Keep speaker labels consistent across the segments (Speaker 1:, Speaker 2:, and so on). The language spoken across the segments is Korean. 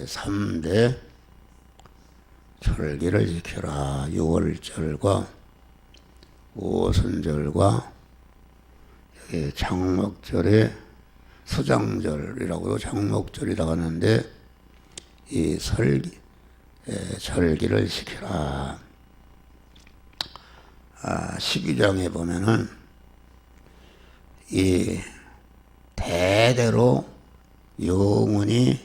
Speaker 1: 3대 절기를 지켜라. 6월절과 오순절과 장목절에 수장절이라고요. 장목절이라고 하는데 이 절기를 지켜라. 12장에 보면은 이 대대로 영원히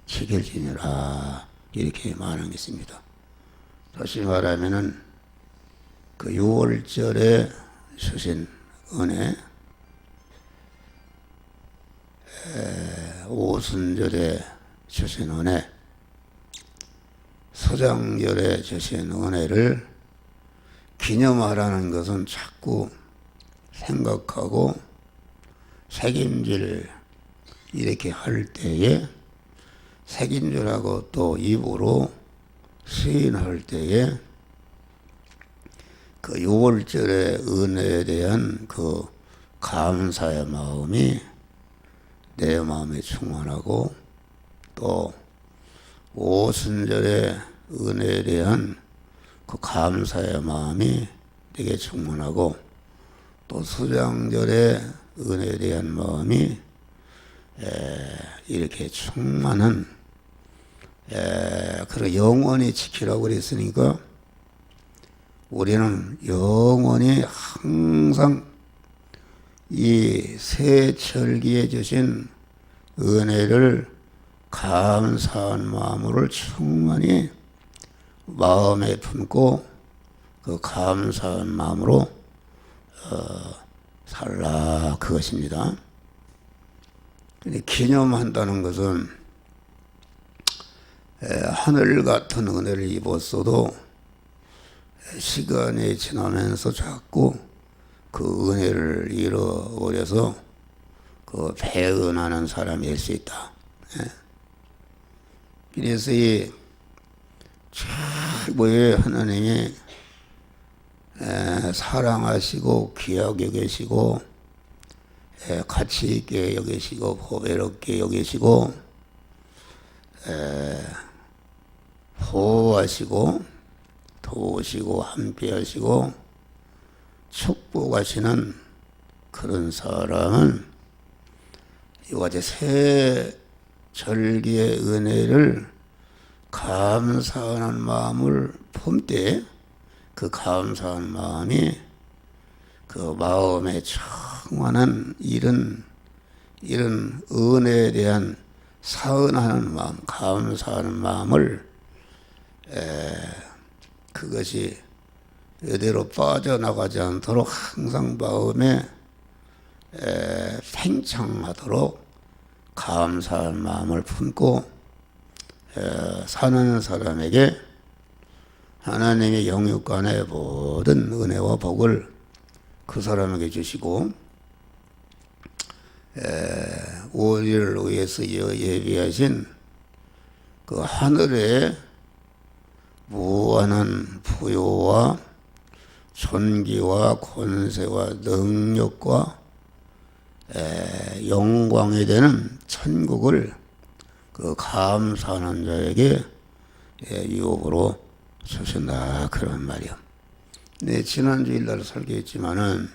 Speaker 1: 지켜지니라 이렇게 말하는 게 있습니다. 다시 말하면은 그 6월절에 주신 은혜, 오순절에 주신 은혜, 서장절에 주신 은혜를 기념하라는 것은 자꾸 생각하고 책임질 이렇게 할 때에 책임질하고 또 입으로 시인할 때에 그 6월절의 은혜에 대한 그 감사의 마음이 내 마음에 충만하고 또 오순절의 은혜에 대한 그 감사의 마음이 되게 충만하고 또 수장절의 은혜에 대한 마음이 이렇게 충만한 그런 영원히 지키라고 그랬으니까 우리는 영원히 항상 이 새 절기에 주신 은혜를 감사한 마음으로 충만히 마음에 품고 그 감사한 마음으로 살라 그것입니다. 근데 기념한다는 것은 하늘 같은 은혜를 입었어도 시간이 지나면서 자꾸 그 은혜를 잃어버려서 그 배은하는 사람일 수 있다. 그래서 이 최고의 하나님이 사랑하시고 귀하게 여기시고 가치 있게 여기시고 보배롭게 여기시고 보호하시고 도우시고 함께하시고 축복하시는 그런 사람은 이와 같이 새 절기의 은혜를 감사하는 마음을 품되 그 감사한 마음이 그 마음에 충만한 이런 은혜에 대한 사은하는 마음, 감사하는 마음을 그것이 이대로 빠져나가지 않도록 항상 마음에 팽창하도록 감사한 마음을 품고 사는 사람에게 하나님의 영육간의 모든 은혜와 복을 그 사람에게 주시고 우리를 위해서 예비하신 그 하늘의 무한한 부요와 존귀와 권세와 능력과 영광이 되는 천국을 그 감사하는 자에게 유업으로 주신다 그런 말이요. 네, 지난 주일날 설교했지만은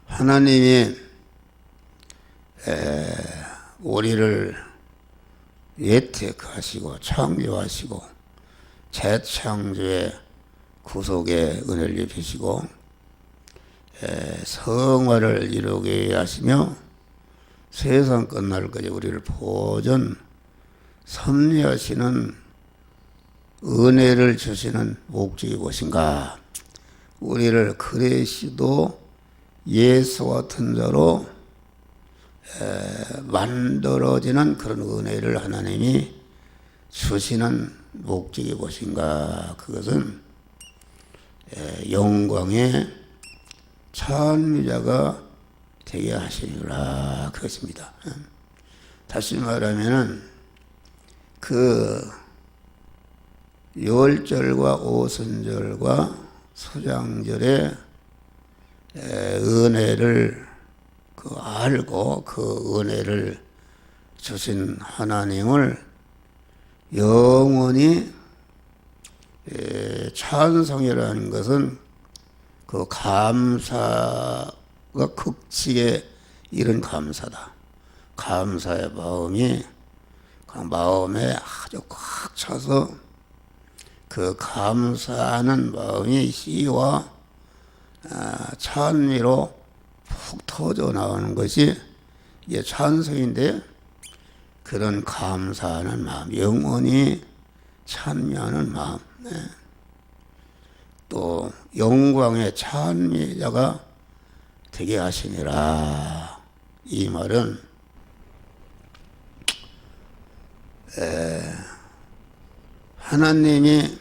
Speaker 1: 하나님이 우리를 예택하시고 창조하시고 재창조의 구속의 은혜를 입히시고 성화를 이루게 하시며 세상 끝날까지 우리를 보존 섭리하시는 은혜를 주시는 목적이 무엇인가? 우리를 그리스도 예수 같은 자로 만들어지는 그런 은혜를 하나님이 주시는 목적이 무엇인가? 그것은 영광의 찬미자가 되게 하시리라 그것입니다. 다시 말하면은 그 유월절과 오순절과 수장절의 은혜를 알고 그 은혜를 주신 하나님을 영원히 찬송이라는 것은 그 감사가 극치에 이른 감사다. 감사의 마음이 그 마음에 아주 꽉 차서 그 감사하는 마음이 시와 찬미로 푹 터져 나오는 것이 이게 찬송인데, 그런 감사하는 마음, 영원히 찬미하는 마음, 또 영광의 찬미자가 되게 하시니라. 이 말은 하나님이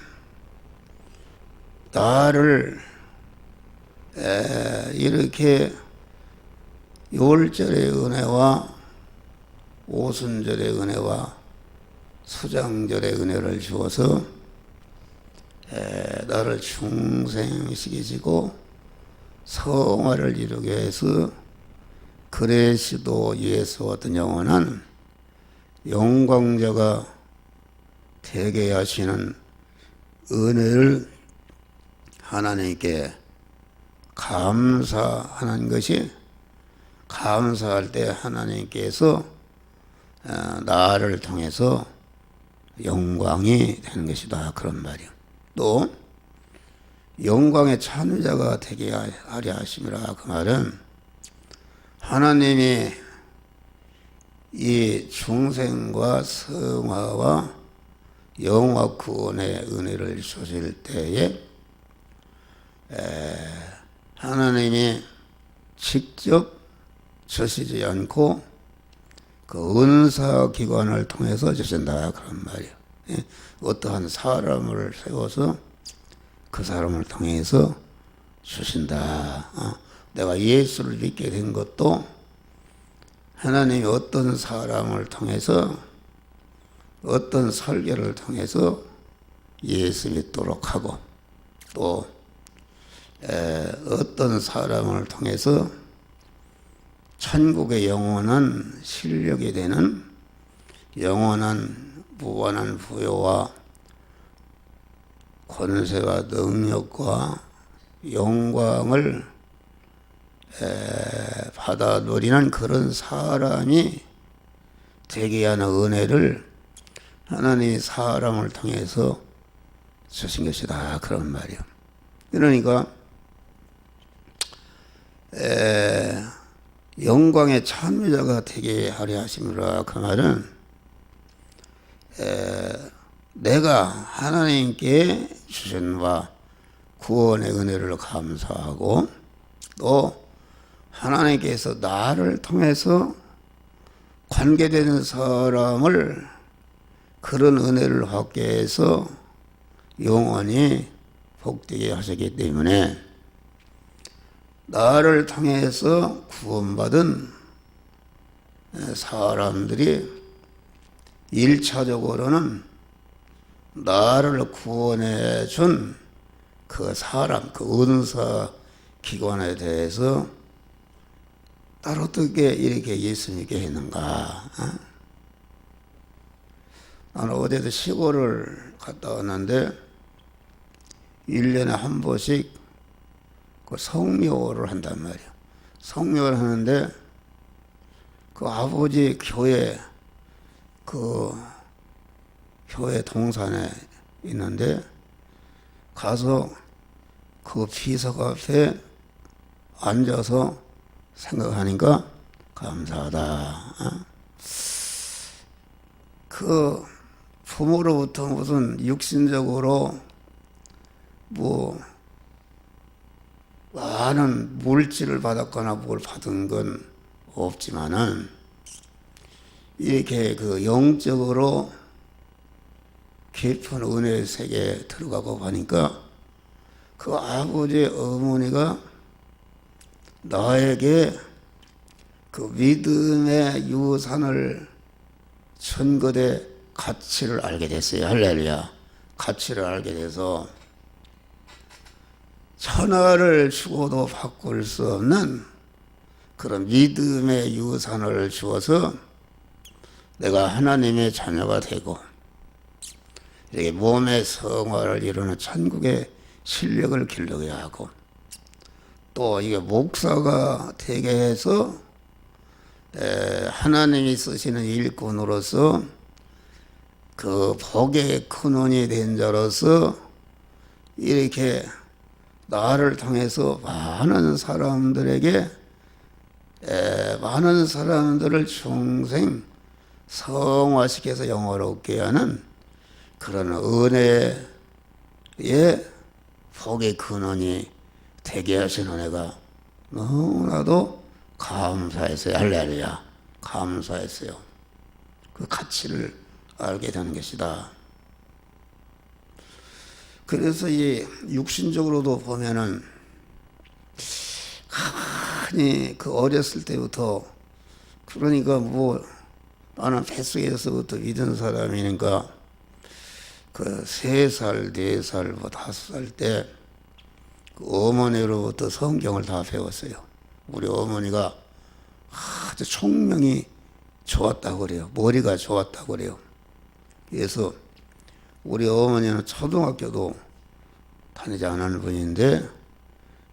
Speaker 1: 나를 이렇게 유월절의 은혜와 오순절의 은혜와 수장절의 은혜를 주어서 나를 중생시키시고 성화를 이루게 해서 그리스도 예수 같은 영원한 영광자가 되게 하시는 은혜를 하나님께 감사하는 것이, 감사할 때 하나님께서 나를 통해서 영광이 되는 것이다, 그런 말이요. 또 영광의 찬미자가 되게 하려 하심이라. 그 말은 하나님이 이 중생과 성화와 영화 구원의 은혜를 주실 때에 하나님이 직접 주시지 않고 그 은사기관을 통해서 주신다, 그런 말이에요. 어떠한 사람을 세워서 그 사람을 통해서 주신다. 내가 예수를 믿게 된 것도 하나님이 어떤 사람을 통해서, 어떤 설교를 통해서 예수 믿도록 하고, 또 어떤 사람을 통해서 천국의 영원한 실력이 되는 영원한 무한한 부여와 권세와 능력과 영광을 받아 누리는 그런 사람이 되게 하는 은혜를 하나님이 사람을 통해서 주신 것이다, 그런 말이요. 그러니까 영광의 찬미자가 되게 하려 하심이라. 그 말은 내가 하나님께 주신 바 구원의 은혜를 감사하고, 또 하나님께서 나를 통해서 관계되는 사람을 그런 은혜를 받게 해서 영원히 복되게 하셨기 때문에 나를 통해서 구원받은 사람들이 1차적으로는 나를 구원해 준 그 사람, 그 은사 기관에 대해서 나를 어떻게 이렇게 예수 믿게 했는가. 나는 어제도 시골을 갔다 왔는데 1년에 한 번씩 그 성묘를 한단 말이야. 성묘를 하는데 그 아버지 교회, 그 교회 동산에 있는데 가서 그 비석 앞에 앉아서 생각하니까 감사하다. 그 부모로부터 무슨 육신적으로 뭐 많은 물질을 받았거나 뭘 받은 건 없지만은 이렇게 그 영적으로 깊은 은혜의 세계에 들어가고 보니까 그 아버지 어머니가 나에게 그 믿음의 유산을 준 것의 가치를 알게 됐어요. 할렐루야. 가치를 알게 돼서 천하를 주고도 바꿀 수 없는 그런 믿음의 유산을 주어서 내가 하나님의 자녀가 되고 이렇게 몸의 성화를 이루는 천국의 실력을 기르게 하고 또 이게 목사가 되게 해서 하나님이 쓰시는 일꾼으로서 그 복의 근원이 된 자로서 이렇게 나를 통해서 많은 사람들에게 많은 사람들을 중생 성화시켜서 영화롭게 하는 그런 은혜의 복의 근원이 되게 하신 은혜가 너무나도 감사했어요. 할렐루야. 감사했어요. 그 가치를 알게 되는 것이다. 그래서 이 육신적으로도 보면은 가만히 그 어렸을 때부터 그러니까 뭐 나는 뱃속에서부터 믿은 사람이니까 그 3살, 4살, 뭐 5살 때 그 어머니로부터 성경을 다 배웠어요. 우리 어머니가 아주 총명이 좋았다고 그래요. 머리가 좋았다고 그래요. 그래서 우리 어머니는 초등학교도 다니지 않은 분인데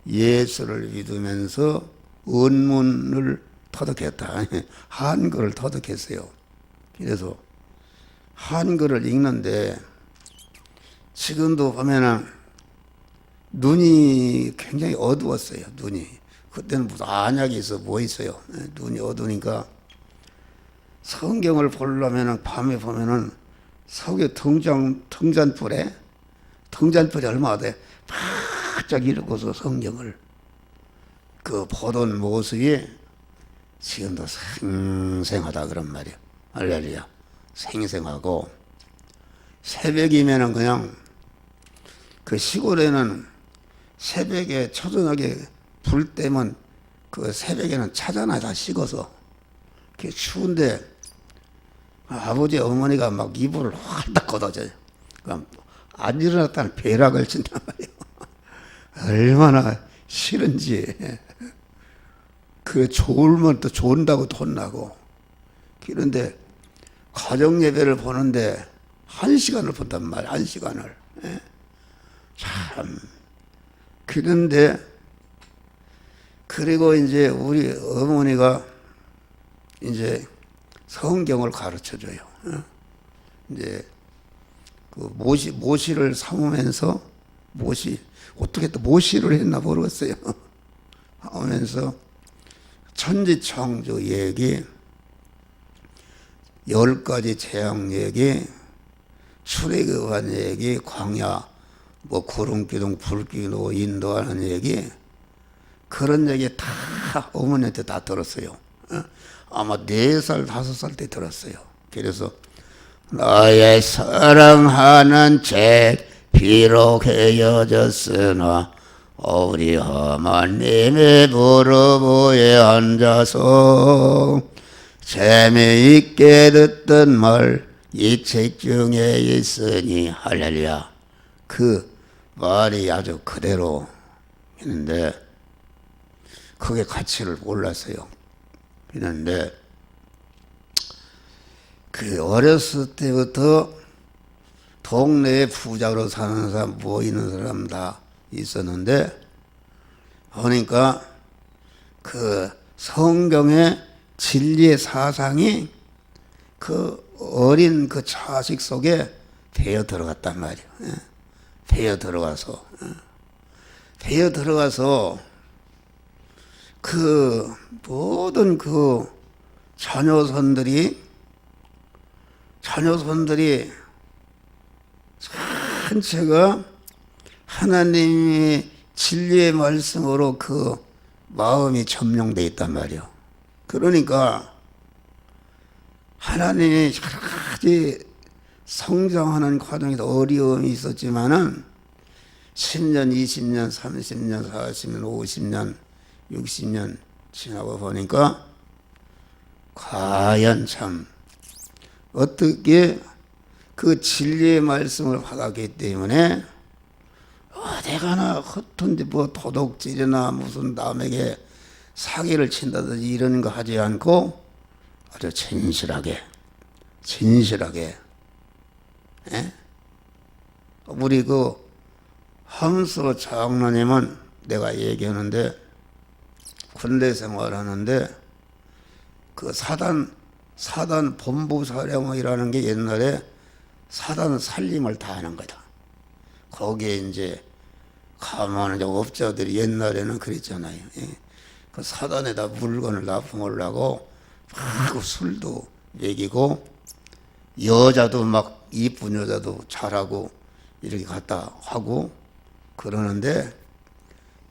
Speaker 1: 예수를 믿으면서 언문을 터득했다. 한글을 터득했어요. 그래서 한글을 읽는데 지금도 보면은 눈이 굉장히 어두웠어요. 눈이. 그때는 무슨 안약이 있어 뭐 있어요. 눈이 어두우니까 성경을 보려면은 밤에 보면은 석유 등잔불에 얼마나 돼 바짝 일으고서 성경을 그 보던 모습이 지금도 생생하다 그런 말이에요. 할렐루야. 생생하고 새벽이면은 그냥 그 시골에는 새벽에 초저녁에 불 때면 그 새벽에는 차잖아요. 다 식어서. 그게 추운데 아버지 어머니가 막 이불을 활딱 걷어줘요. 그러니까 안 일어났다는 배락을 친단 말이에요. 얼마나 싫은지. 그 좋으면 또 좋은다고 혼나고. 그런데 가정 예배를 보는데 1시간을 본단 말이에요. 1시간을. 참. 그런데 그리고 이제 우리 어머니가 이제 성경을 가르쳐 줘요. 이제 그 모시를 삼으면서 어떻게 또 모시를 했나 모르겠어요. 하면서 천지창조 얘기, 10가지 재앙 얘기, 출애굽한 얘기, 광야, 뭐 구름기둥, 불기둥 인도하는 얘기, 그런 얘기 다 어머니한테 다 들었어요. 아마 4살, 5살 때 들었어요. 그래서 너의 사랑하는 죄 비록 헤어졌으나 우리 어머님의 무릎 위에 앉아서 재미있게 듣던 말 이 책 중에 있으니 할렐루야. 그 말이 아주 그대로 있는데 그게 가치를 몰랐어요. 그런데 그 어렸을 때부터 동네에 부자로 사는 사람, 모이는 사람 다 있었는데 보니까 그 성경의 진리의 사상이 그 어린 그 자식 속에 배어 들어갔단 말이에요. 배어 들어가서 그 모든 그 자녀선들이 전체가 하나님의 진리의 말씀으로 그 마음이 점령되어 있단 말이에요. 그러니까 하나님이 여러 가지 성장하는 과정에서 어려움이 있었지만은 10년, 20년, 30년, 40년, 50년, 60년 지나고 보니까 과연 참 어떻게 그 진리의 말씀을 받았기 때문에 어디 가나 허튼데 뭐 도둑질이나 무슨 남에게 사기를 친다든지 이런 거 하지 않고 아주 진실하게 진실하게. 예? 우리 그 함서 장로님은 내가 얘기하는데 군대 생활하는데 그 사단 본부사령이라는 게 옛날에 사단 살림을 다 하는 거다. 거기에 이제 가만히 업자들이 옛날에는 그랬잖아요. 예. 그 사단에다 물건을 납품하려고 막 술도 먹이고 여자도 막 이쁜 여자도 잘하고 이렇게 갖다 하고 그러는데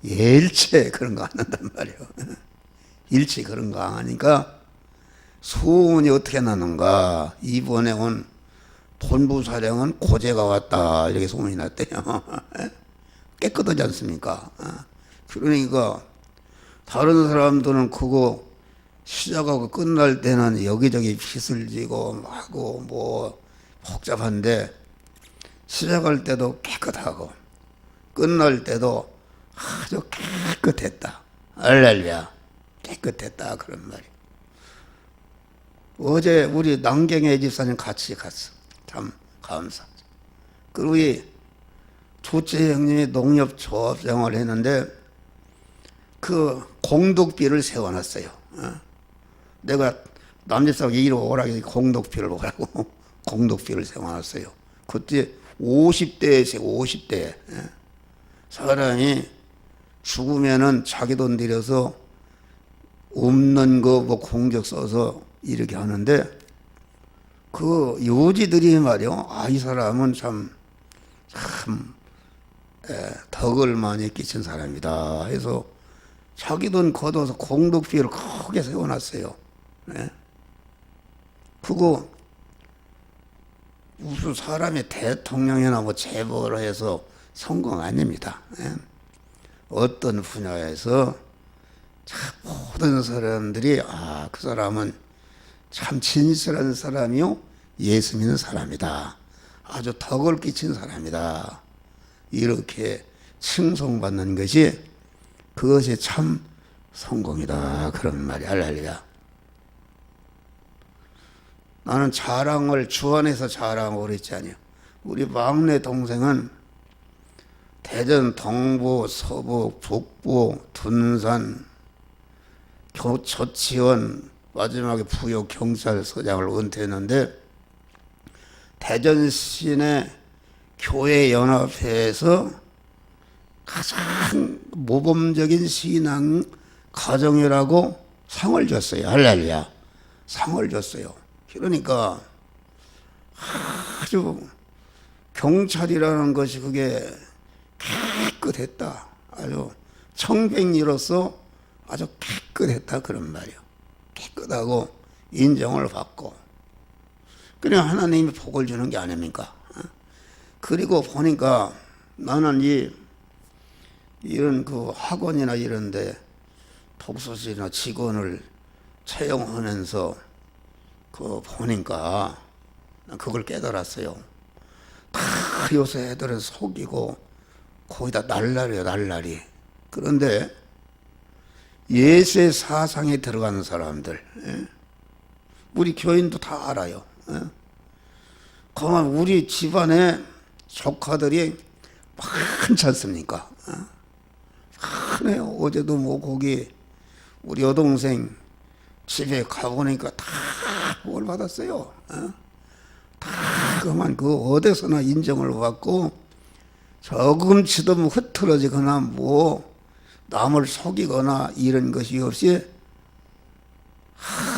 Speaker 1: 일체 그런 거 안 한단 말이에요. 일체 그런 거 안 하니까 소문이 어떻게 나는가. 이번에 온 본부사령은 고재가 왔다 이렇게 소문이 났대요. 깨끗하지 않습니까? 그러니까 다른 사람들은 그거 시작하고 끝날 때는 여기저기 빚을 지고 하고 뭐 복잡한데 시작할 때도 깨끗하고 끝날 때도 아주 깨끗했다. 할렐루야. 깨끗했다 그런 말이. 어제 우리 남경애 집사님 같이 갔어. 참 감사. 그리고 이 조채 형님이 농협조합 생활을 했는데 그 공덕비를 세워놨어요. 내가 남집사가 이리 오라고 공덕비를 오라고 공덕비를 세워놨어요. 그때 50대에서 50대 사람이 죽으면은 자기 돈 들여서 없는 거 뭐 공적 써서 이렇게 하는데 그 요지들이 말이요. 이 사람은 참 덕을 많이 끼친 사람이다 해서 자기 돈 걷어서 공덕비를 크게 세워놨어요. 그거 무슨 사람이 대통령이나 뭐 재벌을 해서 성공 아닙니다. 어떤 분야에서 참 모든 사람들이 그 사람은 참 진실한 사람이요 예수 믿는 사람이다. 아주 덕을 끼친 사람이다. 이렇게 칭송받는 것이 그것이 참 성공이다. 그런 말이 할렐루야. 나는 자랑을 주 안에서 자랑을 했잖아요. 우리 막내 동생은 대전 동부, 서부, 북부, 둔산, 조치원 마지막에 부여 경찰서장을 은퇴했는데 대전 시내 교회 연합회에서 가장 모범적인 신앙 가정이라고 상을 줬어요. 할렐루야. 상을 줬어요. 그러니까 아주 경찰이라는 것이 그게 깨끗했다. 아주 청백리로서 아주 깨끗했다. 그런 말이요. 깨끗하고 인정을 받고. 그래 하나님이 복을 주는 게 아닙니까? 그리고 보니까 나는 이런 그 학원이나 이런데 독서실이나 직원을 채용하면서 그 보니까 그걸 깨달았어요. 다 요새 애들은 속이고 거기다 날라리요 날라리. 그런데 예수의 사상에 들어가는 사람들, 우리 교인도 다 알아요. 그만 우리 집안에 조카들이 많지 않습니까? 많아요. 어제도 뭐 거기 우리 여동생 집에 가보니까 다 복을 받았어요. 다 그만 그 어디서나 인정을 받고 조금치도 뭐 흐트러지거나 뭐 남을 속이거나 이런 것이 없이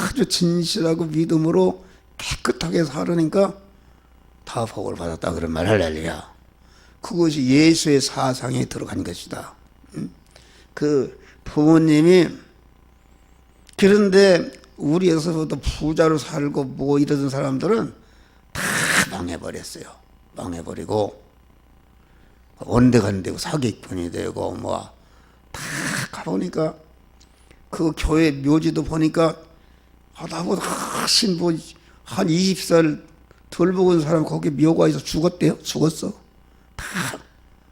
Speaker 1: 아주 진실하고 믿음으로 깨끗하게 살으니까 다 복을 받았다. 그런 말 할렐루야. 그것이 예수의 사상에 들어간 것이다. 그 부모님이 그런데 우리에서부터 부자로 살고 뭐 이러던 사람들은 다 망해버렸어요. 망해버리고 온데간데 사기꾼이 되고 뭐 다 가보니까 그 교회 묘지도 보니까 나보다 훨씬 뭐 한 20살 덜 먹은 사람 거기 묘가 있어 죽었대요. 죽었어. 다.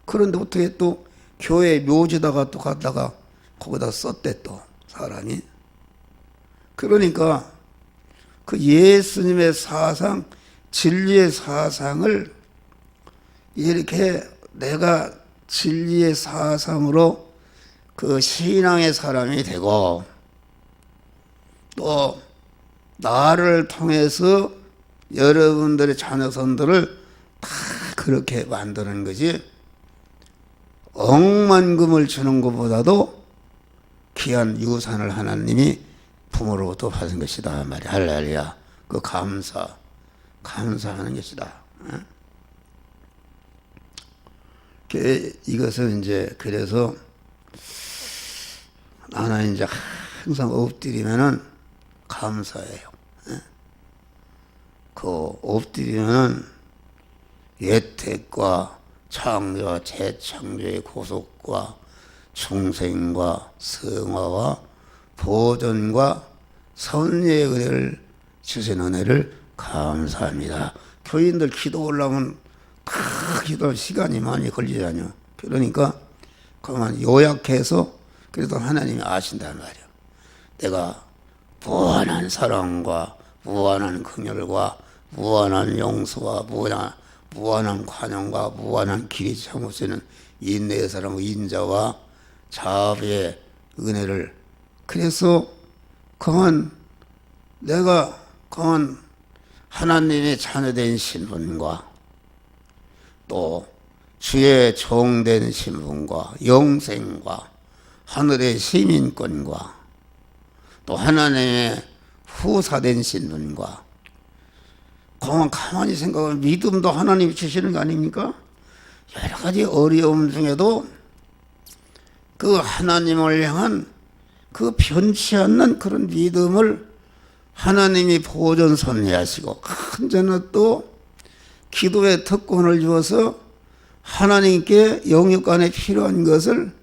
Speaker 1: 그런데 어떻게 또 교회 묘지다가 또 갔다가 거기다 썼대 또 사람이. 그러니까 그 예수님의 사상, 진리의 사상을 이렇게 내가 진리의 사상으로 그 신앙의 사람이 되고 또 나를 통해서 여러분들의 자녀선들을 다 그렇게 만드는 거지 억만금을 주는 것보다도 귀한 유산을 하나님이 부모로부터 받은 것이다 말이야. 할렐루야. 그 감사하는 것이다. 이것은 이제 그래서 나는 이제 항상 엎드리면은 감사해요. 그 엎드리면은 예택과 창조와 재창조의 고속과 중생과 성화와 보존과 선례의 은혜를 주신 은혜를 감사합니다. 교인들 기도 올라오면 다 기도할 시간이 많이 걸리잖아요. 그러니까 그만 요약해서 그래도 하나님이 아신단 말이에요. 내가 무한한 사랑과 무한한 긍휼과 무한한 용서와 무한한 관용과 무한한 길이 참으시는 인내의 사랑 인자와 자비의 은혜를 그래서 내가 하나님의 자녀된 신분과 또 주의 종된 신분과 영생과 하늘의 시민권과 또 하나님의 후사된 신분과 가만히 생각하면 믿음도 하나님이 주시는 거 아닙니까? 여러 가지 어려움 중에도 그 하나님을 향한 그 변치 않는 그런 믿음을 하나님이 보존 섭리하시고 언제나 또 기도의 특권을 주어서 하나님께 영육간에 필요한 것을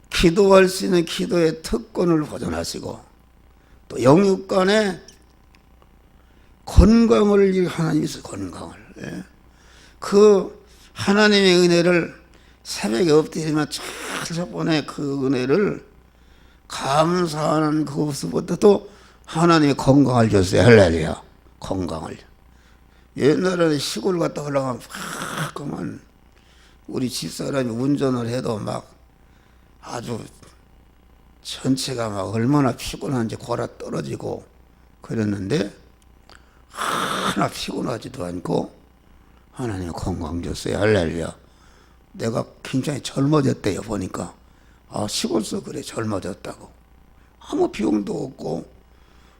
Speaker 1: 기도할 수 있는 기도의 특권을 보존하시고 또 영육간에 건강을 하나님이 건강을 그 하나님의 은혜를 새벽에 엎드리면 저번에 그 은혜를 감사하는 그것부터도 하나님이 건강을 줬어요. 할렐루야. 건강을. 옛날에는 시골 갔다 올라가면 그만 우리 집사람이 운전을 해도 막 아주 전체가 막 얼마나 피곤한지 골아 떨어지고 그랬는데 하나 피곤하지도 않고 하나님이 건강 줬어요. 할렐루야. 내가 굉장히 젊어졌대요. 보니까 시골서 그래 젊어졌다고. 아무 병도 없고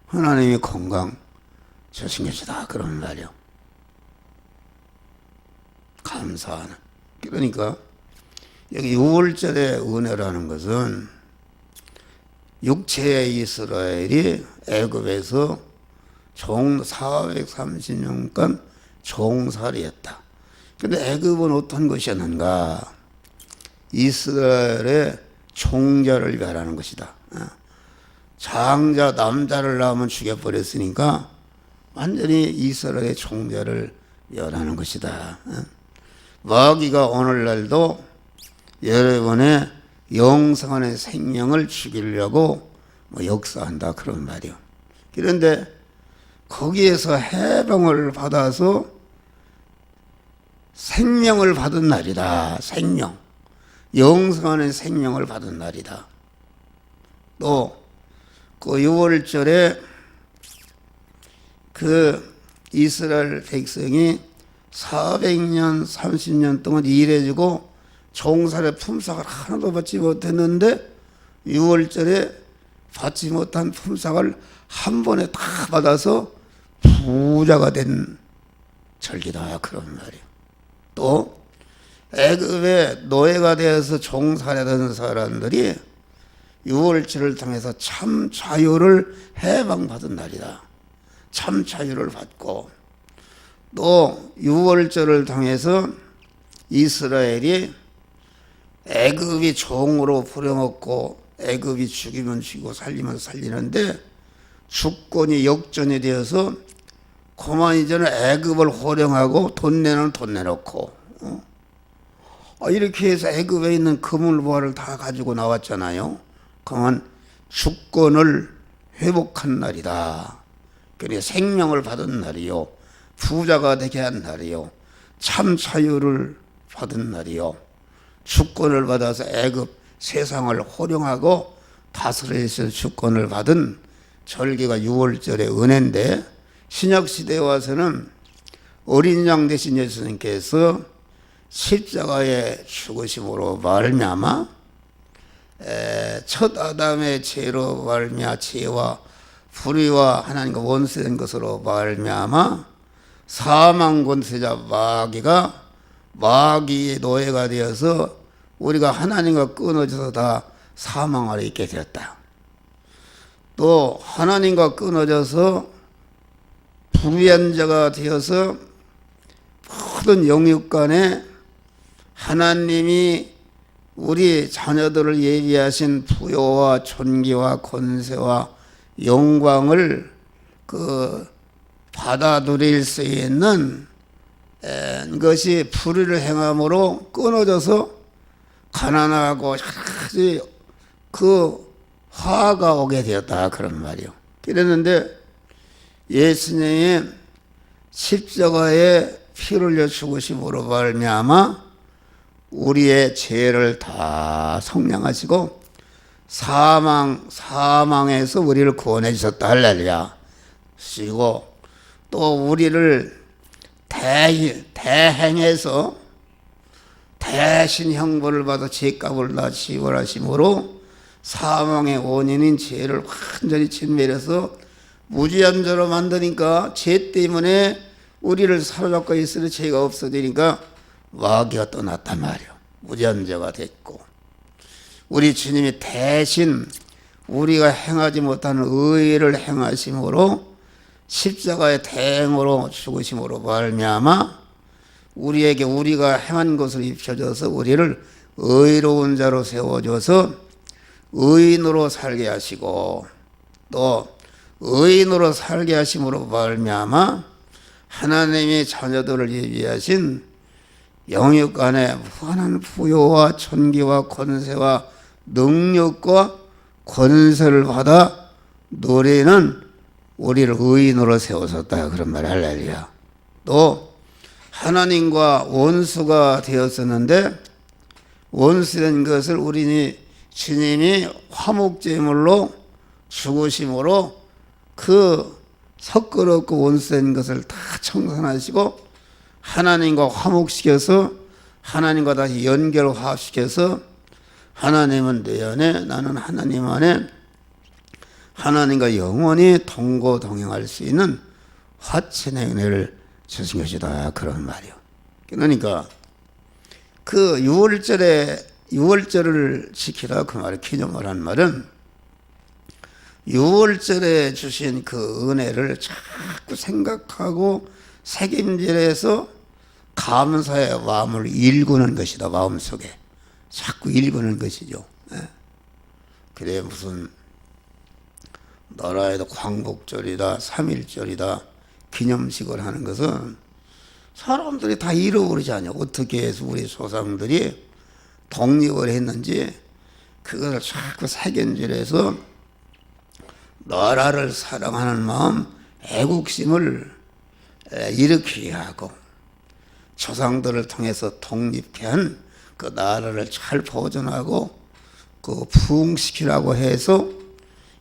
Speaker 1: 하나님이 건강 주신 것이다 그런 말이요. 감사하는. 그러니까 여기 6월절의 은혜라는 것은 육체의 이스라엘이 애굽에서 430년간 종살이했다. 그런데 애굽은 어떤 것이었는가? 이스라엘의 종자를 멸하는 것이다. 장자 남자를 낳으면 죽여버렸으니까 완전히 이스라엘의 종자를 멸하는 것이다. 마귀가 오늘날도 여러분의 영생안의 생명을 죽이려고 역사한다 그런 말이요. 그런데 거기에서 해방을 받아서 생명을 받은 날이다. 생명. 영생안의 생명을 받은 날이다. 또 그 6월절에 그 이스라엘 백성이 400년 30년 동안 일해주고 종살의 품삯을 하나도 받지 못했는데 6월절에 받지 못한 품삯을 한 번에 다 받아서 부자가 된 절기다 그런 말이에요. 또 애굽의 노예가 되어서 종살이하던 사람들이 6월절을 통해서 참 자유를 해방받은 날이다. 참 자유를 받고 또 6월절을 통해서 이스라엘이 애굽이 종으로 부려먹고 애굽이 죽이면 죽이고 살리면 살리는데 주권이 역전이 되어서 그만 이제는 애굽을 호령하고 돈 내는 돈 내놓고 이렇게 해서 애굽에 있는 그물보화를 다 가지고 나왔잖아요. 그만 주권을 회복한 날이다. 그러니까 생명을 받은 날이요, 부자가 되게 한 날이요, 참 자유를 받은 날이요, 주권을 받아서 애굽 세상을 호령하고 다스릴 수 있는 주권을 받은 절기가 유월절의 은혜인데, 신약시대에 와서는 어린 양 대신 예수님께서 십자가의 죽으심으로 말미암아 첫 아담의 죄로 말미암아 죄와 불의와 하나님과 원수된 것으로 말미암아 사망 권세자 마귀가 마귀의 노예가 되어서 우리가 하나님과 끊어져서 다 사망 아래 있게 되었다. 또 하나님과 끊어져서 불의한 자가 되어서 모든 영육 간에 하나님이 우리 자녀들을 예비하신 부요와 존귀와 권세와 영광을 받아들일 수 있는 것이 불의를 행함으로 끊어져서 가난하고 그 화가 오게 되었다, 그런 말이요. 그랬는데 예수님이 십자가에 피를 흘려 죽으심으로 말미암아 우리의 죄를 다 속량하시고 사망에서 우리를 구원해 주셨다, 할렐루야. 그리고 또 우리를 대행해서 대신 형벌을 받아 죄값을 다 지불하심으로 사망의 원인인 죄를 완전히 진멸해서 무지한 자로 만드니까, 죄 때문에 우리를 사로잡고 있으니 죄가 없어지니까 마귀가 떠났단 말이에요. 무지한 자가 됐고, 우리 주님이 대신 우리가 행하지 못하는 의를 행하심으로 십자가의 대행으로 죽으심으로 말미암아 우리에게 우리가 행한 것을 입혀줘서 우리를 의로운 자로 세워줘서 의인으로 살게 하시고, 또 의인으로 살게 하심으로 말미암아 하나님의 자녀들을 예비하신 영육 간의 무한한 부요와 존귀와 권세와 능력과 권세를 받아 누리는 우리를 의인으로 세우셨다, 그런 말, 할렐루야. 또 하나님과 원수가 되었었는데 원수된 것을 우리 주님이 화목제물로 죽으심으로 그 섞어놓고 원수된 것을 다 청산하시고 하나님과 화목시켜서 하나님과 다시 연결화시켜서 하나님은 내 안에, 나는 하나님 안에 하나님과 영원히 동거동행할 수 있는 화친의 은혜를 주신 것이다, 그런 말이요. 그러니까 그 6월절을 지키라, 그 말을 기념을 한 말은 6월절에 주신 그 은혜를 자꾸 생각하고 책임질해서 감사의 마음을 일구는 것이다, 마음속에 자꾸 일구는 것이죠. 그래 무슨 나라에도 광복절이다, 3.1절이다 기념식을 하는 것은 사람들이 다 잃어버리지 않냐. 어떻게 해서 우리 조상들이 독립을 했는지 그것을 자꾸 색연질해서 나라를 사랑하는 마음, 애국심을 일으키게 하고 조상들을 통해서 독립케 한 그 나라를 잘 보존하고 그 부흥시키라고 해서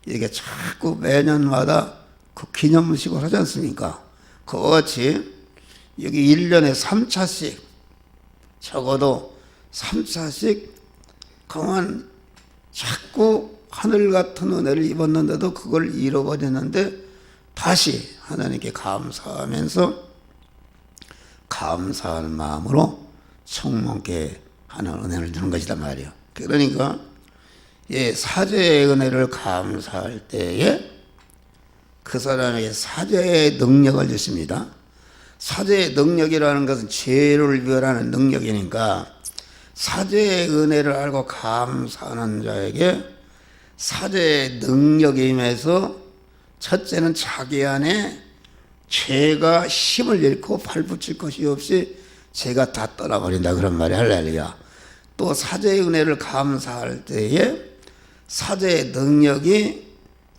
Speaker 1: 이게 자꾸 매년마다 그 기념식을 하지 않습니까? 그것이 여기 1년에 3차씩 적어도 3차씩 그만 자꾸 하늘 같은 은혜를 입었는데도 그걸 잃어버렸는데 다시 하나님께 감사하면서 감사하는 마음으로 충만케 하는 은혜를 주는 것이다 말이에요. 그러니까 사죄의 은혜를 감사할 때에 그 사람에게 사죄의 능력을 주십니다. 사죄의 능력이라는 것은 죄를 멸하는 능력이니까 사죄의 은혜를 알고 감사하는 자에게 사죄의 능력이 임해서 첫째는 자기 안에 죄가 힘을 잃고 발붙일 것이 없이 죄가 다 떠나버린다, 그런 말이 할렐루야. 또 사죄의 은혜를 감사할 때에 사죄의 능력이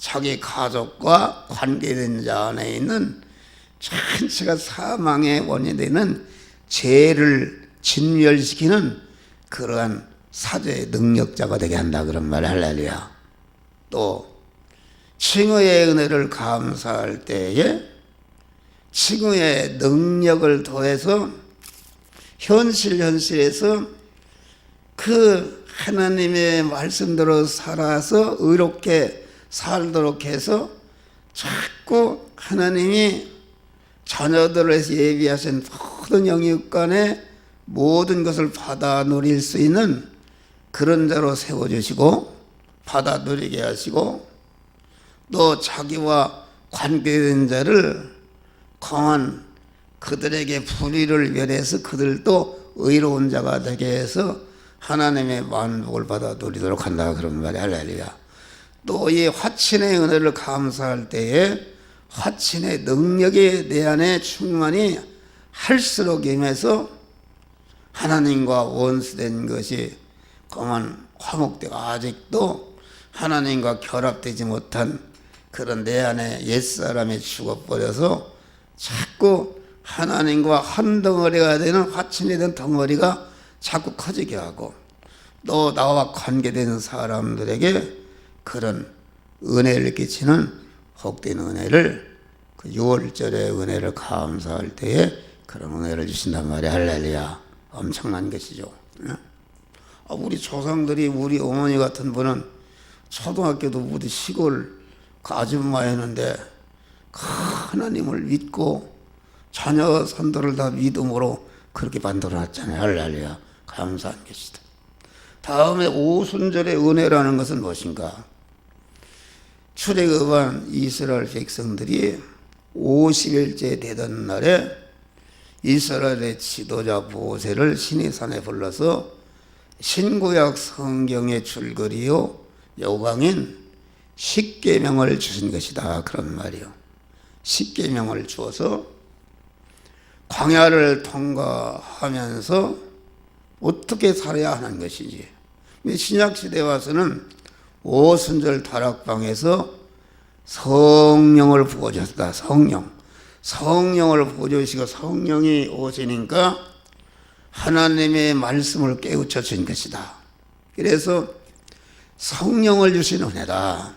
Speaker 1: 자기 가족과 관계된 자 안에 있는 전체가 사망의 원인이 되는 죄를 진멸시키는 그러한 사죄의 능력자가 되게 한다 그런 말 할렐루야. 또 칭의의 은혜를 감사할 때에 칭의의 능력을 더해서 현실에서 그 하나님의 말씀대로 살아서 의롭게 살도록 해서 자꾸 하나님이 자녀들을 위해서 예비하신 모든 영육간에 모든 것을 받아 누릴 수 있는 그런 자로 세워주시고 받아 누리게 하시고 또 자기와 관계된 자를 강한 그들에게 불의를 면해서 그들도 의로운 자가 되게 해서 하나님의 만복을 받아 누리도록 한다 그런 말이 할렐루야. 또 이 화친의 은혜를 감사할 때에 화친의 능력이 내 안에 충만히 할수록 임해서 하나님과 원수된 것이 그만 화목되고 아직도 하나님과 결합되지 못한 그런 내 안에 옛사람이 죽어버려서 자꾸 하나님과 한 덩어리가 되는 화친이 된 덩어리가 자꾸 커지게 하고 또 나와 관계된 사람들에게 그런 은혜를 끼치는 복된 은혜를 그 6월절의 은혜를 감사할 때에 그런 은혜를 주신단 말이야. 할렐루야. 엄청난 것이죠. 우리 조상들이 우리 어머니 같은 분은 초등학교도 어디 시골 그 아줌마였는데 하나님을 믿고 자녀 선도를 다 믿음으로 그렇게 만들어놨잖아요. 할렐루야. 감사한 것이다. 다음에 오순절의 은혜라는 것은 무엇인가? 출애굽한 이스라엘 백성들이 50일째 되던 날에 이스라엘의 지도자 모세를 시내산에 불러서 신구약 성경의 줄거리요 요강인 십계명을 주신 것이다 그런 말이요. 십계명을 주어서 광야를 통과하면서 어떻게 살아야 하는 것인지. 신약시대에 와서는 오순절 다락방에서 성령을 부어주셨다. 성령을 부어주시고 성령이 오시니까 하나님의 말씀을 깨우쳐 준 것이다. 그래서 성령을 주신 은혜다.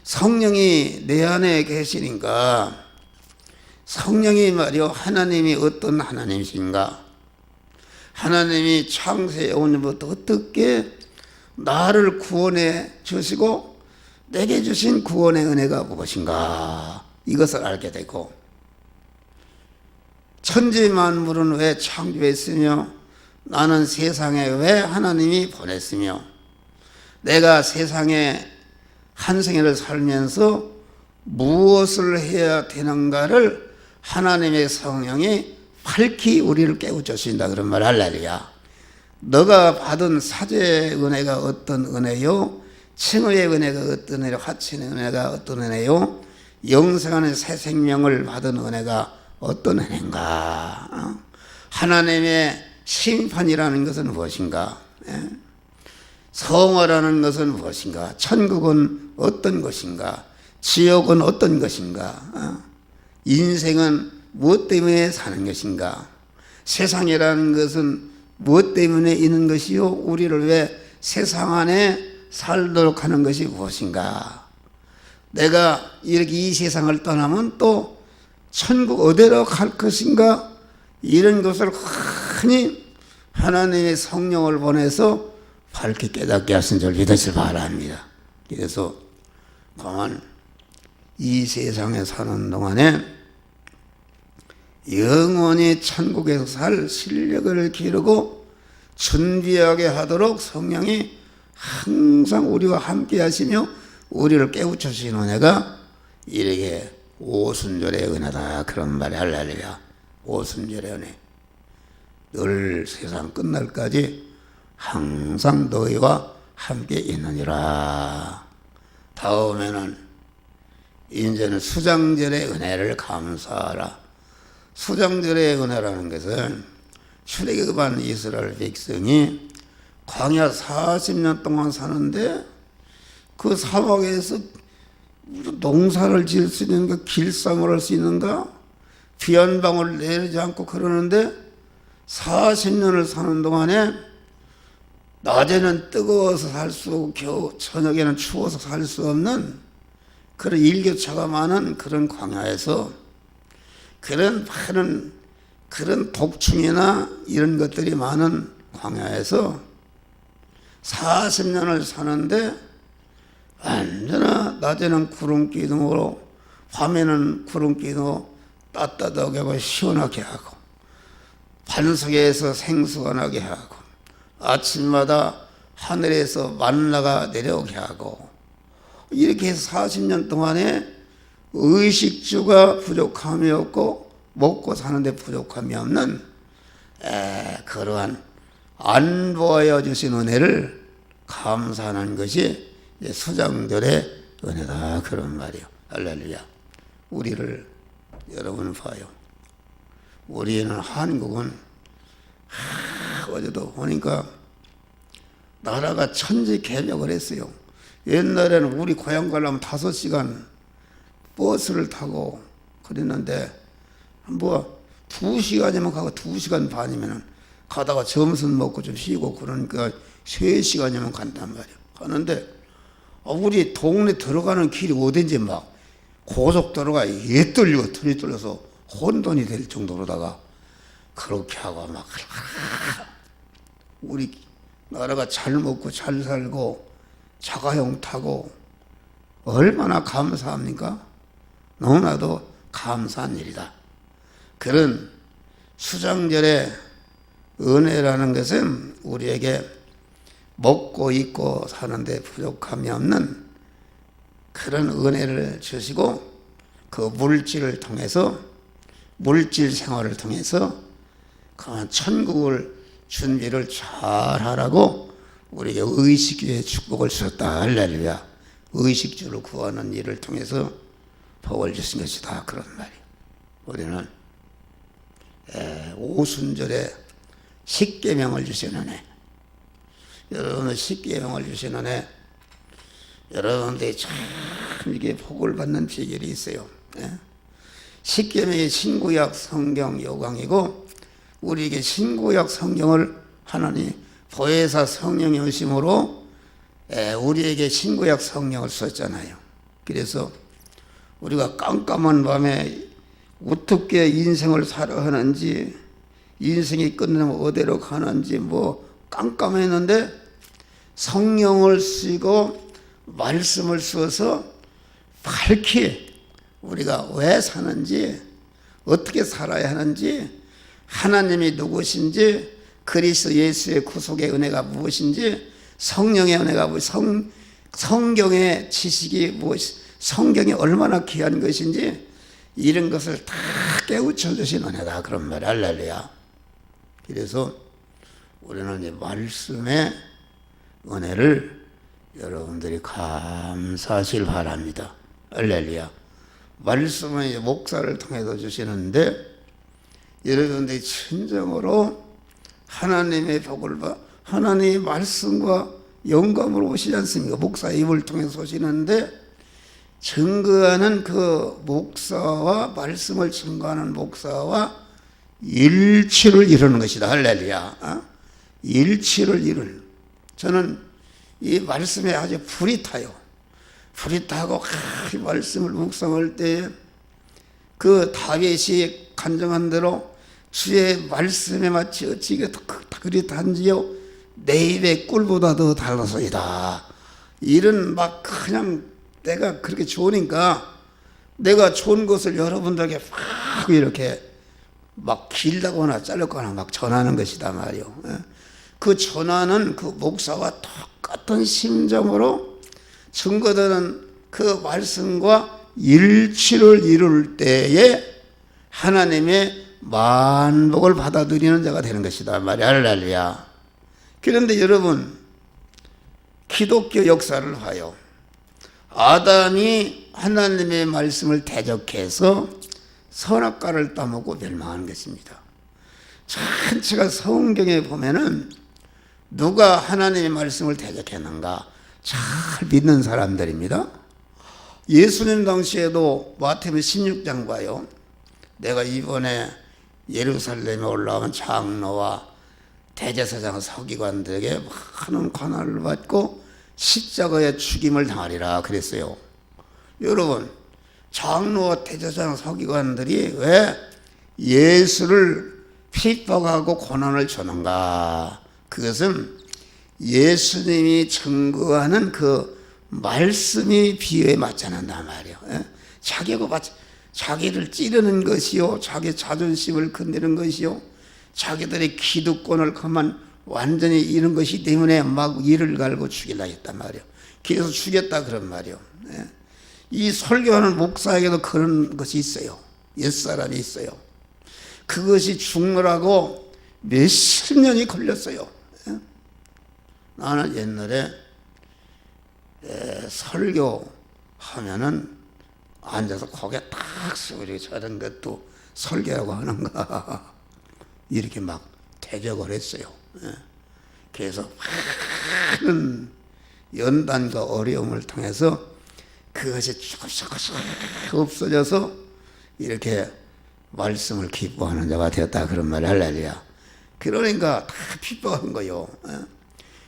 Speaker 1: 성령이 내 안에 계시니까 성령이 말이요 하나님이 어떤 하나님이신가? 하나님이 창세의 오늘부터 어떻게 나를 구원해 주시고 내게 주신 구원의 은혜가 무엇인가? 이것을 알게 되고 천지 만물은 왜 창조했으며 나는 세상에 왜 하나님이 보냈으며 내가 세상에 한 생애를 살면서 무엇을 해야 되는가를 하나님의 성령이 밝히 우리를 깨우쳐 주신다 그런 말 할렐루야. 너가 받은 사죄의 은혜가 어떤 은혜요? 칭의의 은혜가 어떤 은혜요? 화친의 은혜가 어떤 은혜요? 영생하는 새 생명을 받은 은혜가 어떤 은혜인가? 하나님의 심판이라는 것은 무엇인가? 성화라는 것은 무엇인가? 천국은 어떤 것인가? 지옥은 어떤 것인가? 인생은 무엇 때문에 사는 것인가? 세상이라는 것은 무엇 때문에 있는 것이요? 우리를 왜 세상 안에 살도록 하는 것이 무엇인가? 내가 이렇게 이 세상을 떠나면 또 천국 어디로 갈 것인가? 이런 것을 흔히 하나님의 성령을 보내서 밝게 깨닫게 하신 줄 믿으시기 바랍니다. 그래서 그만 이 세상에 사는 동안에 영원히 천국에서 살 실력을 기르고 준비하게 하도록 성령이 항상 우리와 함께 하시며 우리를 깨우쳐 주시는 은혜가 이렇게 오순절의 은혜다 그런 말이 할렐루야. 오순절의 은혜 늘 세상 끝날까지 항상 너희와 함께 있느니라. 다음에는 이제는 수장절의 은혜를 감사하라. 수장절의 은혜라는 것은 출애굽한 이스라엘 백성이 광야 40년 동안 사는데 그 사막에서 농사를 지을 수 있는가, 길쌈을 할 수 있는가, 비 한 방울 내리지 않고 그러는데 40년을 사는 동안에 낮에는 뜨거워서 살 수 없고 겨우 저녁에는 추워서 살 수 없는 그런 일교차가 많은 그런 광야에서 그런 많은 그런 독충이나 이런 것들이 많은 광야에서 40년을 사는데 언제나 낮에는 구름기둥으로 밤에는 구름기둥으로 따뜻하게 하고 시원하게 하고 반석에서 생수가 나게 하고 아침마다 하늘에서 만나가 내려오게 하고 이렇게 해서 40년 동안에 의식주가 부족함이 없고 먹고 사는데 부족함이 없는 그러한 안 보여 주신 은혜를 감사하는 것이 수장들의 은혜다 그런 말이요. 할렐루야. 우리를 여러분 봐요. 우리는 한국은 어제도 보니까 나라가 천지개벽을 했어요. 옛날에는 우리 고향 가려면 5시간 버스를 타고 그랬는데 뭐 2시간이면 가고 2시간 반이면 가다가 점심 먹고 좀 쉬고 그러니까 3시간이면 간단 말이야. 가는데 우리 동네 들어가는 길이 어딘지 막 고속도로가 뚫리고 털이 뚫려서 혼돈이 될 정도로다가 그렇게 하고 막 우리 나라가 잘 먹고 잘 살고 자가용 타고 얼마나 감사합니까? 너무나도 감사한 일이다. 그런 수장절의 은혜라는 것은 우리에게 먹고 입고 사는데 부족함이 없는 그런 은혜를 주시고 그 물질을 통해서 물질 생활을 통해서 그 천국을 준비를 잘 하라고 우리에게 의식주의 축복을 주셨다. 할렐루야. 의식주를 구하는 일을 통해서 복을 주신 것이다. 그런 말이에요. 우리는 오순절에 십계명을 주시는 여러분은 십계명을 주시는 여러분들이 참 이게 복을 받는 비결이 있어요. 십계명이 신구약 성경 요강이고 우리에게 신구약 성경을 하나님 보혜사 성령의 오심으로 우리에게 신구약 성경을 썼잖아요. 그래서 우리가 깜깜한 밤에 어떻게 인생을 살아 하는지 인생이 끝나면 어디로 가는지 뭐 깜깜했는데 성령을 쓰고 말씀을 써서 밝히 우리가 왜 사는지 어떻게 살아야 하는지 하나님이 누구신지 그리스도 예수의 구속의 은혜가 무엇인지 성령의 은혜가 무엇인지 성경의 지식이 무엇이 성경이 얼마나 귀한 것인지 이런 것을 다 깨우쳐 주신 은혜다 그런 말. 할렐루야. 그래서 우리는 이 말씀의 은혜를 여러분들이 감사하실 바랍니다. 할렐루야. 말씀은 목사를 통해서 주시는데 여러분들이 진정으로 하나님의 복을 하나님의 말씀과 영감으로 오시지 않습니까? 목사의 입을 통해서 오시는데 증거하는 그 목사와 말씀을 증거하는 목사와 일치를 이루는 것이다. 할렐루야. 일치를 이룰. 저는 이 말씀에 아주 불이 타요. 불이 타고 이 말씀을 묵상할 때 그 다윗이 간증한 대로 주의 말씀에 마치 어찌게 그리 단지요 내 입의 꿀보다 더 달라서이다. 이런 막 그냥 내가 그렇게 좋으니까 내가 좋은 것을 여러분들에게 막 이렇게 막 길다거나 자르거나 막 전하는 것이다 말이요. 그 전하는 그 목사와 똑같은 심정으로 증거되는 그 말씀과 일치를 이룰 때에 하나님의 만복을 받아들이는 자가 되는 것이다 말이야. 할렐루야. 그런데 여러분 기독교 역사를 봐요. 아담이 하나님의 말씀을 대적해서 선악과를 따먹고 멸망하는 것입니다. 전체가 성경에 보면은 누가 하나님의 말씀을 대적했는가 잘 믿는 사람들입니다. 예수님 당시에도 마태복음 16장 봐요. 내가 이번에 예루살렘에 올라오면 장로와 대제사장 서기관들에게 많은 고난을 받고 십자가의 죽임을 당하리라 그랬어요. 여러분, 장로와 대제사장 서기관들이 왜 예수를 핍박하고 고난을 주는가? 그것은 예수님이 증거하는 그 말씀이 비유에 맞지 않는단 말이에요. 자기를 찌르는 것이요, 자기 자존심을 건드리는 것이요, 자기들의 기득권을 그만 완전히 잃은 것이 때문에 막 이를 갈고 죽이려 했단 말이에요. 그래서 죽였다 그런 말이에요. 이 설교하는 목사에게도 그런 것이 있어요. 옛사람이 있어요. 그것이 죽느라고 몇십 년이 걸렸어요. 나는 옛날에 설교하면은 앉아서 고개 탁 숙이고 저런 것도 설교라고 하는가 이렇게 막 대적을 했어요. 그래서 많은 연단과 어려움을 통해서 그것이 조금씩 없어져서 이렇게 말씀을 기뻐하는 자가 되었다 그런 말 할렐루야. 그러니까 다 핍박한 거요.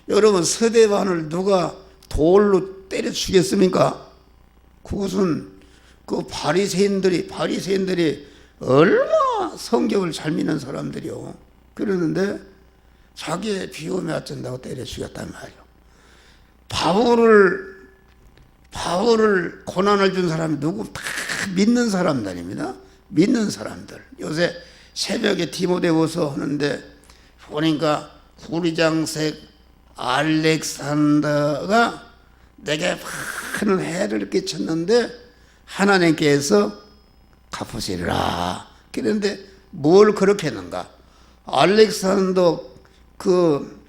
Speaker 1: 여러분, 서대반을 누가 돌로 때려 죽였습니까? 그것은 그 바리새인들이 얼마나 성경을 잘 믿는 사람들이요. 그러는데 자기의 비움에 어쩐다고 때려 죽였단 말이에요. 바울을 고난을 준 사람이 누구? 다 믿는 사람들입니다. 믿는 사람들. 요새 새벽에 디모데후서 하는데 보니까 구리장색 알렉산더가 내게 많은 해를 끼쳤는데 하나님께서 갚으시리라. 그런데 뭘 그렇게 했는가? 알렉산더 그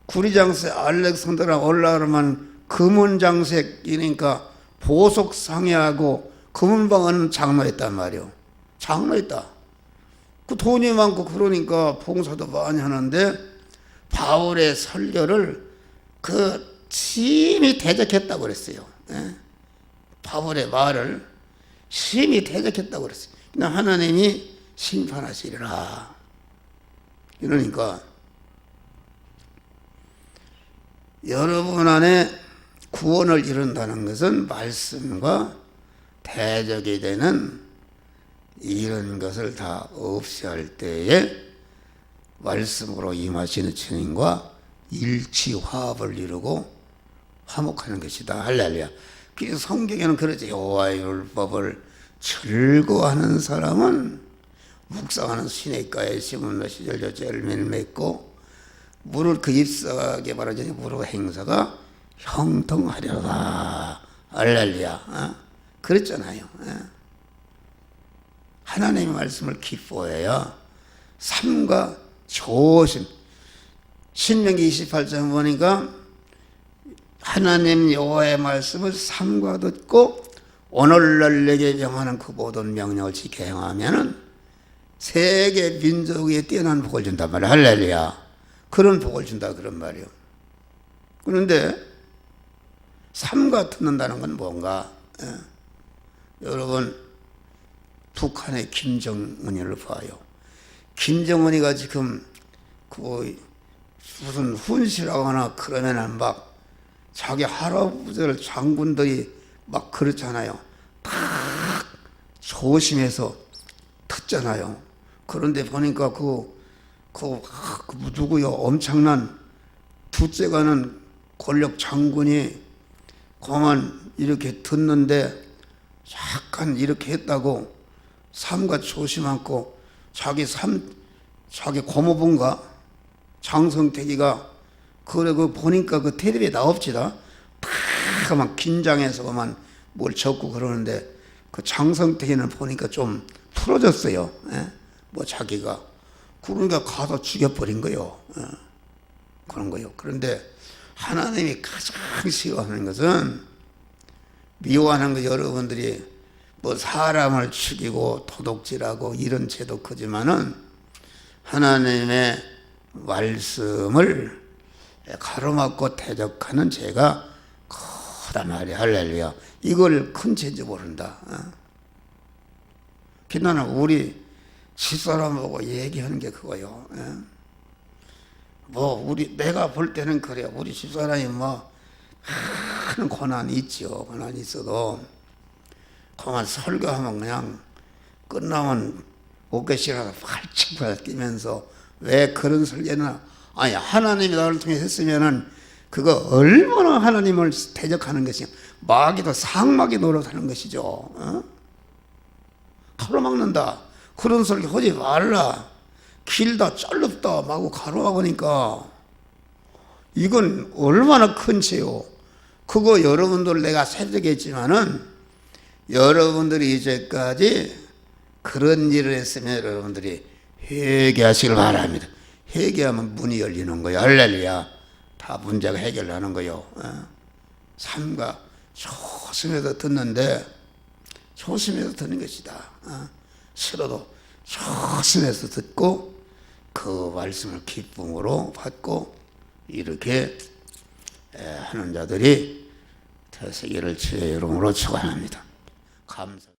Speaker 1: 구리장색 알렉산더라 올라오면 금은장색이니까 보석 상회하고 금은방은 장로했단 말이요. 장로했다. 그 돈이 많고 그러니까 봉사도 많이 하는데 바울의 설교를 그 심히 대적했다고 그랬어요. 바울의 말을 심히 대적했다고 그랬어요. 하나님이 심판하시리라. 이러니까 여러분 안에 구원을 이룬다는 것은 말씀과 대적이 되는 이런 것을 다 없애할 때에 말씀으로 임하시는 주님과 일치화합을 이루고 화목하는 것이다. 할렐루야. 그래서 성경에는 그러죠. 여호와의 율법을 즐거워하는 사람은 묵상하는 시냇가에 심은 것이 열매를 맺고 물을 그 잎사귀에 바라지니 무로 행사가 형통하려다. 할렐루야. 그랬잖아요. 하나님의 말씀을 기뻐해야 삶과 조심. 신명기 28장 보니까 하나님 여호와의 말씀을 삼가 듣고 오늘날 내게 명하는 그 모든 명령을 지켜 행하면은 세계 민족에 뛰어난 복을 준단 말이야. 할렐루야. 그런 복을 준다 그런 말이요. 그런데 삼가 듣는다는 건 뭔가? 여러분, 북한의 김정은이를 봐요. 김정은이가 지금 그 무슨 훈시라거나 그러면은 막 자기 할아버지들 장군들이 막 그렇잖아요. 다 조심해서 듣잖아요. 그런데 보니까 누구요? 엄청난 두째가는 권력 장군이 그만 이렇게 듣는데 약간 이렇게 했다고 삼가 조심하고 자기 고모부인가 장성택이가 그래 보니까 그 텔레비에 나옵시다. 막 긴장해서 그만 뭘 적고 그러는데 그 장성택이는 보니까 좀 풀어졌어요. 뭐 자기가 그러니까 가서 죽여버린 거요. 그런 거요. 그런데 하나님이 가장 싫어하는 것은 미워하는 거 여러분들이 뭐 사람을 죽이고 도둑질하고 이런 죄도 크지만은 하나님의 말씀을 가로막고 대적하는 죄가 크단 말이야. 할렐루야. 이걸 큰 죄인지 모른다. 비나는 우리 집사람하고 얘기하는 게 그거요. 내가 볼 때는 그래요. 우리 집사람이 많은 고난이 있죠. 고난이 있어도 그만 설교하면 그냥 끝나면 어깨시라서 팔짝팔짝 뛰면서 왜 그런 설교는 하나님이 나를 통해 했으면은 그거 얼마나 하나님을 대적하는 것이 마귀도 상마귀 노릇하는 것이죠. 가로막는다. 그런 소리 하지 말라. 길다 짧다 마구 가로막으니까 이건 얼마나 큰 죄요. 그거 여러분들 내가 새벽했지만은 여러분들이 이제까지 그런 일을 했으면 여러분들이 회개하시길 바랍니다. 회개하면 문이 열리는 거예요. 할렐루야. 다 문제가 해결하는 거예요. 삼가 조심해서 듣는데 조심해서 듣는 것이다. 싫어도 조심해서 듣고 그 말씀을 기쁨으로 받고 이렇게 하는 자들이 되시기를 주의 이름으로 축원합니다. 감사.